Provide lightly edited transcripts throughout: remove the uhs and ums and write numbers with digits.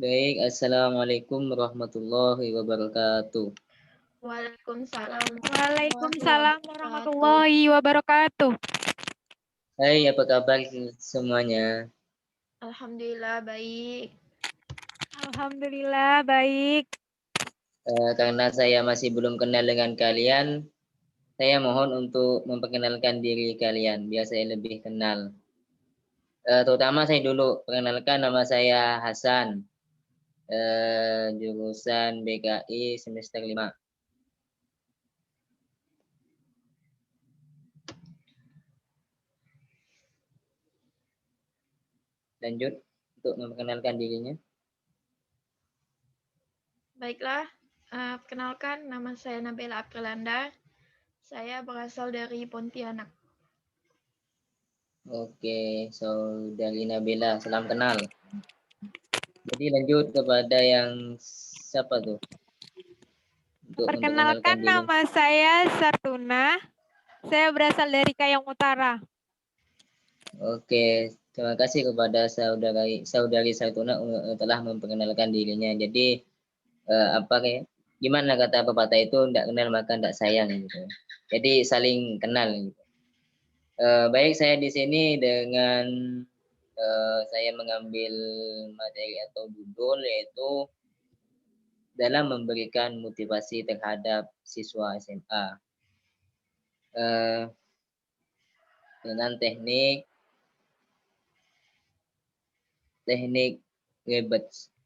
Baik, Assalamualaikum warahmatullahi wabarakatuh. Waalaikumsalam warahmatullahi Waalaikumsalam wabarakatuh. warahmatullahi wabarakatuh. Hai, apa kabar semuanya? Alhamdulillah baik. Alhamdulillah baik. Karena saya masih belum kenal dengan kalian, saya mohon untuk memperkenalkan diri kalian, biar saya lebih kenal. Terutama saya dulu, perkenalkan nama saya Hasan, jurusan BKI semester 5. Lanjut untuk memperkenalkan dirinya. Baiklah, perkenalkan nama saya Nabila Aprilanda. Saya berasal dari Pontianak. Oke, saudari Nabila, salam kenal. Jadi lanjut kepada yang siapa tuh? Untuk memperkenalkan Perkenalkan diri. nama saya Sartuna. Saya berasal dari Kayong Utara. Oke, terima kasih kepada saudari Saituna telah memperkenalkan dirinya. Jadi gimana kata pepatah itu, tidak kenal maka tidak sayang gitu. Jadi saling kenal gitu. Baik, saya di sini dengan saya mengambil materi atau judul yaitu dalam memberikan motivasi terhadap siswa SMA dengan teknik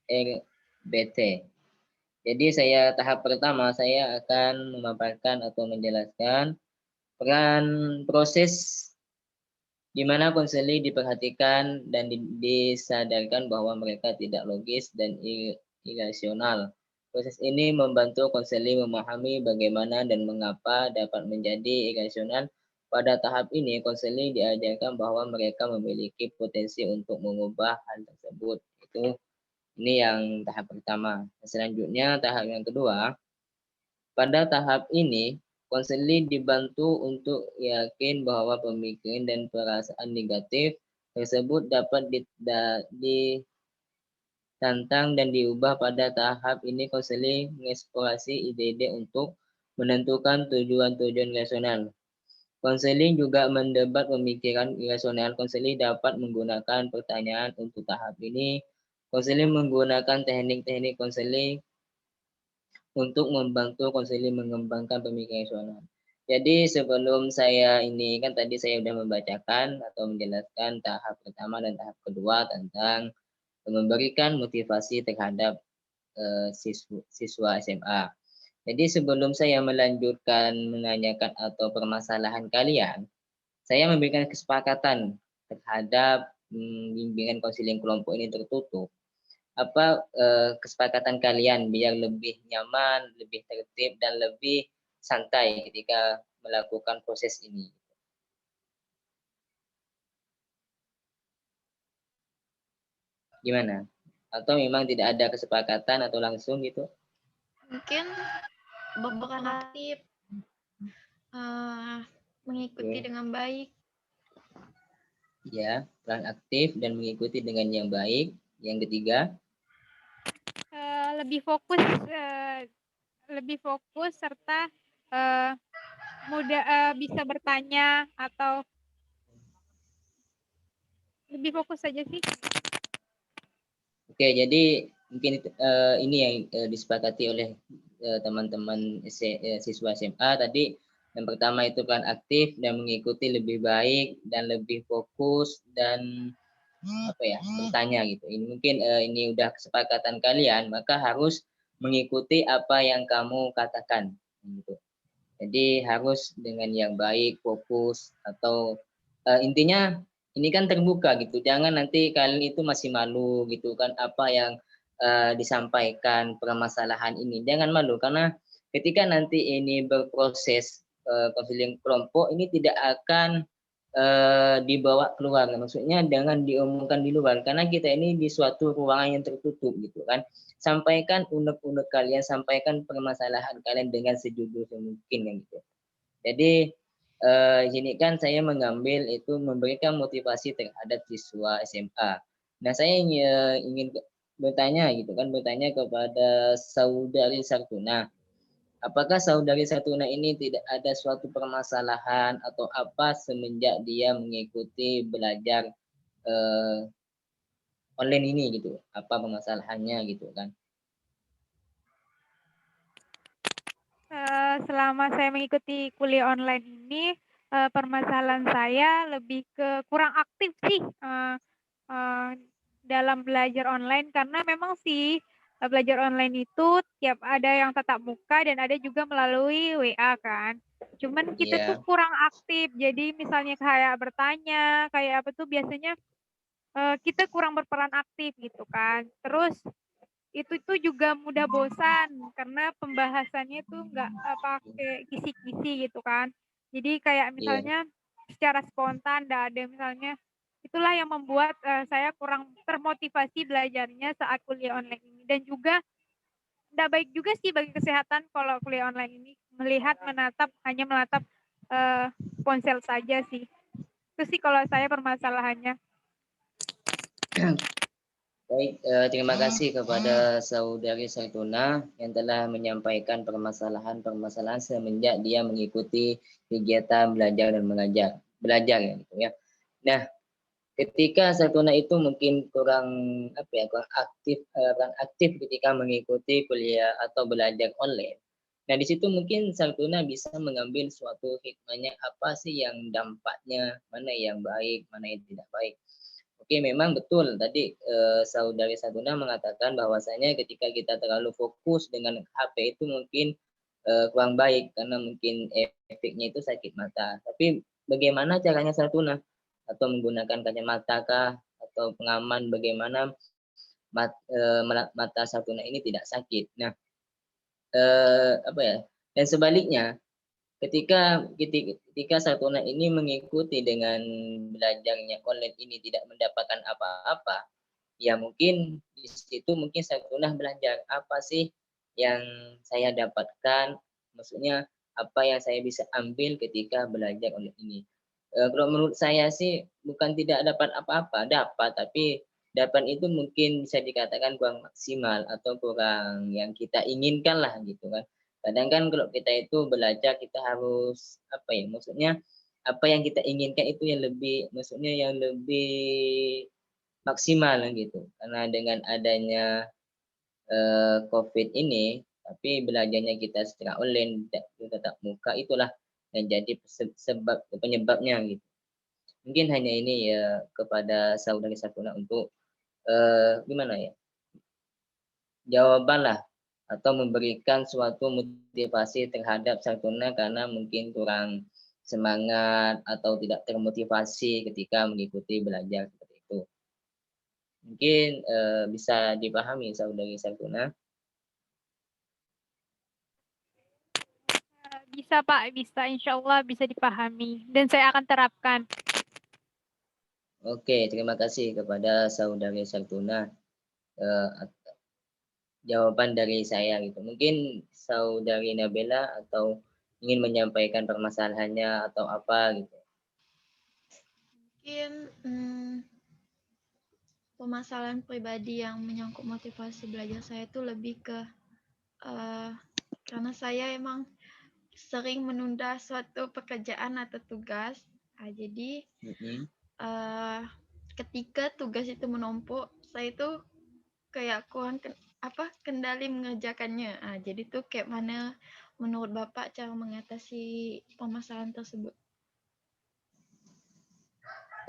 RBT. Jadi tahap pertama saya akan memaparkan atau menjelaskan peran proses di mana konseling diperhatikan dan disadarkan bahwa mereka tidak logis dan irasional. Proses ini membantu konseling memahami bagaimana dan mengapa dapat menjadi irasional. Pada tahap ini, konseling diajarkan bahwa mereka memiliki potensi untuk mengubah hal tersebut. Ini yang tahap pertama. Selanjutnya, tahap yang kedua. Pada tahap ini, konseling dibantu untuk yakin bahwa pemikiran dan perasaan negatif tersebut dapat ditantang dan diubah. Pada tahap ini, konseling mengeksplorasi ide-ide untuk menentukan tujuan-tujuan rasional. Konseling juga mendebat pemikiran irasional. Konseling dapat menggunakan pertanyaan untuk tahap ini. Konseling menggunakan teknik-teknik konseling untuk membantu konseling mengembangkan pemikiran rasional. Jadi sebelum saya ini kan tadi saya sudah membacakan atau menjelaskan tahap pertama dan tahap kedua tentang memberikan motivasi terhadap siswa SMA. Jadi sebelum saya melanjutkan menanyakan atau permasalahan kalian, saya memberikan kesepakatan terhadap bimbingan konseling kelompok ini tertutup. Apa kesepakatan kalian biar lebih nyaman, lebih tertib dan lebih santai ketika melakukan proses ini? Gimana? Atau memang tidak ada kesepakatan atau langsung gitu? Mungkin berperan aktif, mengikuti dengan baik. Ya, peran aktif dan mengikuti dengan yang baik. Yang ketiga, Lebih fokus serta mudah bisa bertanya atau lebih fokus saja sih. oke, jadi mungkin ini yang disepakati oleh teman-teman siswa SMA tadi. Yang pertama itu peran aktif dan mengikuti lebih baik dan lebih fokus dan bertanya gitu. Ini mungkin ini udah kesepakatan kalian, maka harus mengikuti apa yang kamu katakan gitu. Jadi harus dengan yang baik, fokus atau intinya ini kan terbuka gitu. Jangan nanti kalian itu masih malu gitu kan apa yang disampaikan permasalahan ini. Jangan malu karena ketika nanti ini berproses konseling kelompok ini tidak akan dibawa keluar. Maksudnya jangan diomongkan di luar karena kita ini di suatu ruangan yang tertutup gitu kan. Sampaikan unek-unek kalian, sampaikan permasalahan kalian dengan sejujur mungkin kan gitu. Jadi ini kan saya mengambil itu memberikan motivasi terhadap siswa SMA. Nah, saya ingin bertanya gitu kan, bertanya kepada saudari Sartuna. Apakah saudari Sartuna ini tidak ada suatu permasalahan atau apa semenjak dia mengikuti belajar eh, online ini gitu? Apa permasalahannya gitu kan? Selama saya mengikuti kuliah online ini, permasalahan saya lebih ke kurang aktif sih dalam belajar online karena memang sih belajar online itu tiap ada yang tatap muka dan ada juga melalui WA kan. Cuman kita tuh Iya, kurang aktif. Jadi misalnya kayak bertanya, kayak apa tuh biasanya kita kurang berperan aktif gitu kan. Terus itu tuh juga mudah bosan karena pembahasannya tuh nggak pakai kisi-kisi gitu kan. Jadi kayak iya. misalnya secara spontan, nggak ada misalnya itulah yang membuat saya kurang termotivasi belajarnya saat kuliah online ini dan juga nggak baik juga sih bagi kesehatan kalau kuliah online ini hanya menatap ponsel saja sih. Itu sih kalau saya permasalahannya. Baik, terima kasih kepada saudari Sartuna yang telah menyampaikan permasalahan-permasalahan semenjak dia mengikuti kegiatan belajar dan mengajar, belajar ya, gitu ya. Nah, ketika Sartuna itu mungkin kurang apa ya, kurang aktif ketika mengikuti kuliah atau belajar online. Nah, di situ mungkin Sartuna bisa mengambil suatu hikmahnya apa sih yang dampaknya, mana yang baik, mana yang tidak baik. Oke, memang betul tadi saudari Sartuna mengatakan bahwasanya ketika kita terlalu fokus dengan HP itu mungkin kurang baik karena mungkin efeknya itu sakit mata. Tapi bagaimana caranya Sartuna? Atau menggunakan kacamata kah? Atau pengaman bagaimana mata Sartuna ini tidak sakit? Nah, apa ya? Dan sebaliknya, ketika Sartuna ini mengikuti dengan belajarnya online ini tidak mendapatkan apa-apa, ya mungkin di situ mungkin Sartuna belajar apa sih yang saya dapatkan, maksudnya apa yang saya bisa ambil ketika belajar online ini. Kalau menurut saya sih bukan tidak dapat apa-apa, dapat, tapi dapat itu mungkin bisa dikatakan kurang maksimal atau kurang yang kita inginkan lah gitu kan. Kadang kan kalau kita itu belajar kita harus apa ya, maksudnya apa yang kita inginkan itu yang lebih, maksudnya yang lebih maksimal gitu. Karena dengan adanya COVID ini, tapi belajarnya kita secara online, tidak tatap muka, itulah yang jadi sebab penyebabnya gitu. Mungkin hanya ini ya kepada saudari Sakuna untuk gimana ya, jawaban lah atau memberikan suatu motivasi terhadap Sakuna karena mungkin kurang semangat atau tidak termotivasi ketika mengikuti belajar seperti itu. Mungkin bisa dipahami saudari Sakuna. Bisa Pak, bisa insya Allah bisa dipahami dan saya akan terapkan. Oke, terima kasih kepada saudari Sartuna. Eh, Jawaban dari saya gitu. Mungkin saudari Nabila atau ingin menyampaikan permasalahannya atau apa gitu. Mungkin permasalahan pribadi yang menyangkut motivasi belajar saya itu lebih ke karena saya emang sering menunda suatu pekerjaan atau tugas. Jadi ketika tugas itu menumpuk, saya itu kayak kurang kendali mengerjakannya. Jadi tuh kayak mana menurut Bapak cara mengatasi permasalahan tersebut?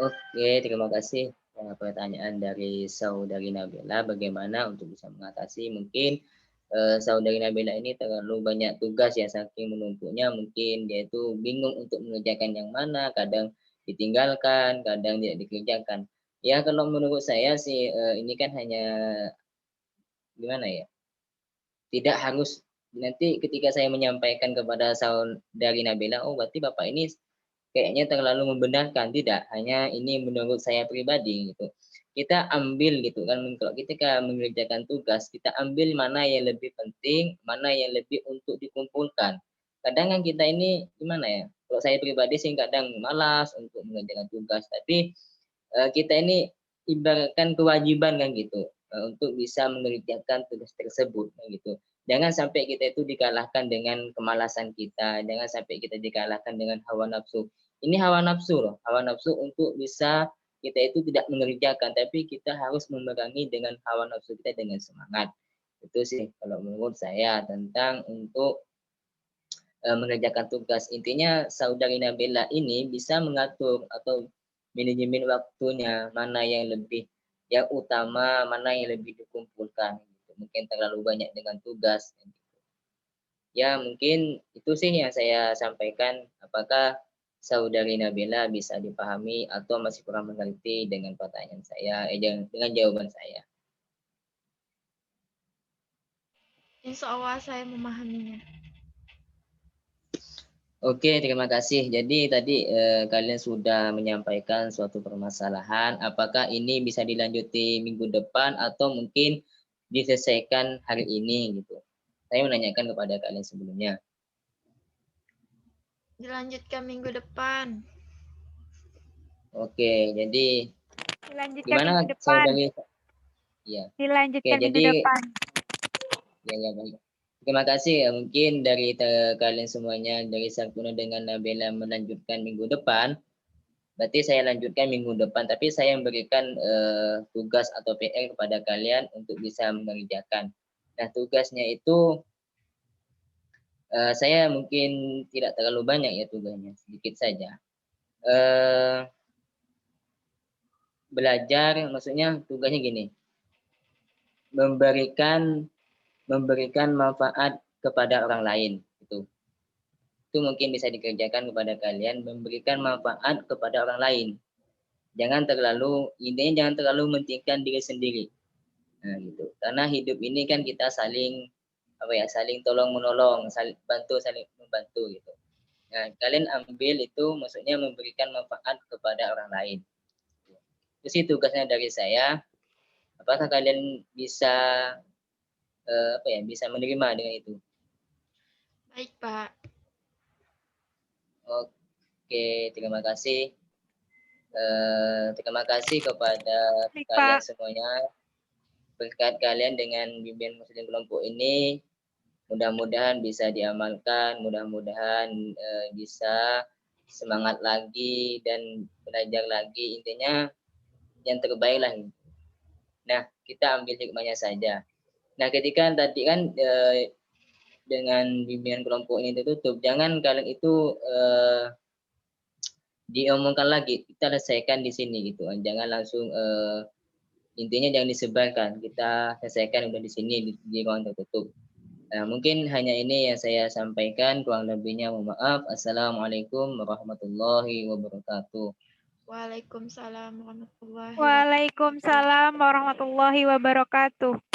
Oke, terima kasih pertanyaan dari saudari Nabila. Bagaimana untuk bisa mengatasi mungkin saudari Nabila ini terlalu banyak tugas ya saking menumpuknya mungkin dia itu bingung untuk mengerjakan yang mana, kadang ditinggalkan, kadang tidak dikerjakan. Ya kalau menurut saya sih ini kan hanya gimana ya? Tidak harus nanti ketika saya menyampaikan kepada saudari Nabila, oh berarti Bapak ini kayaknya terlalu membenarkan, tidak, hanya ini menurut saya pribadi gitu. Kita ambil gitu kan, kalau kita mengerjakan tugas, kita ambil mana yang lebih penting, mana yang lebih untuk dikumpulkan. Kadang kan kita ini gimana ya, kalau saya pribadi sih kadang malas untuk mengerjakan tugas, tapi kita ini ibaratkan kewajiban kan gitu. untuk bisa mengerjakan tugas tersebut gitu. Jangan sampai kita itu dikalahkan dengan kemalasan kita, jangan sampai kita dikalahkan dengan hawa nafsu. Ini hawa nafsu loh, hawa nafsu untuk bisa kita itu tidak mengerjakan, tapi kita harus memerangi dengan hawa nafsu kita dengan semangat. Itu sih kalau menurut saya tentang untuk mengerjakan tugas. Intinya saudari Nabila ini bisa mengatur atau manajemen waktunya, mana yang lebih yang utama, mana yang lebih dikumpulkan. Gitu. Mungkin terlalu banyak dengan tugas. Gitu. Ya mungkin itu sih yang saya sampaikan. Apakah saudari Nabila bisa dipahami atau masih kurang mengerti dengan pertanyaan saya, dengan jawaban saya? Insya Allah saya memahaminya. Oke, terima kasih. Jadi tadi kalian sudah menyampaikan suatu permasalahan. Apakah ini bisa dilanjuti minggu depan atau mungkin diselesaikan hari ini gitu? Saya menanyakan kepada kalian sebelumnya. Dilanjutkan minggu depan. Oke, jadi Dilanjutkan gimana minggu depan. saudari? Ya. Dilanjutkan Oke, minggu jadi depan. ya baik. Terima kasih ya. Mungkin dari kalian semuanya dari Sarkuno dengan Nabila melanjutkan minggu depan. Berarti saya lanjutkan minggu depan, tapi saya memberikan tugas atau PR kepada kalian untuk bisa mengerjakan. Nah, tugasnya itu saya mungkin tidak terlalu banyak ya tugasnya, sedikit saja. Belajar, maksudnya tugasnya gini, memberikan manfaat kepada orang lain. Itu mungkin bisa dikerjakan kepada kalian, memberikan manfaat kepada orang lain. Intinya jangan terlalu mementingkan diri sendiri. Nah, gitu. Karena hidup ini kan kita saling tolong menolong, saling membantu gitu. Nah, kalian ambil itu maksudnya memberikan manfaat kepada orang lain. Itu sih tugasnya dari saya. Apakah kalian bisa bisa menerima dengan itu? Baik, Pak. Oke, terima kasih. Terima kasih kepada Baik, kalian Pak. semuanya. Berkat kalian dengan bimbingan muslim kelompok ini, mudah-mudahan bisa diamalkan, mudah-mudahan bisa semangat lagi dan belajar lagi. Intinya yang terbaik lah. Nah, kita ambil hikmahnya saja. Nah, ketika tadi kan dengan bimbingan kelompok ini ditutup, jangan kalian itu diomongkan lagi, kita selesaikan di sini gitu. Jangan langsung intinya jangan disebarkan, kita selesaikan udah di sini di ruang tertutup. Nah, mungkin hanya ini yang saya sampaikan, kurang lebihnya mohon maaf. Assalamualaikum warahmatullahi wabarakatuh. Waalaikumsalam warahmatullahi wabarakatuh. Waalaikumsalam warahmatullahi wabarakatuh.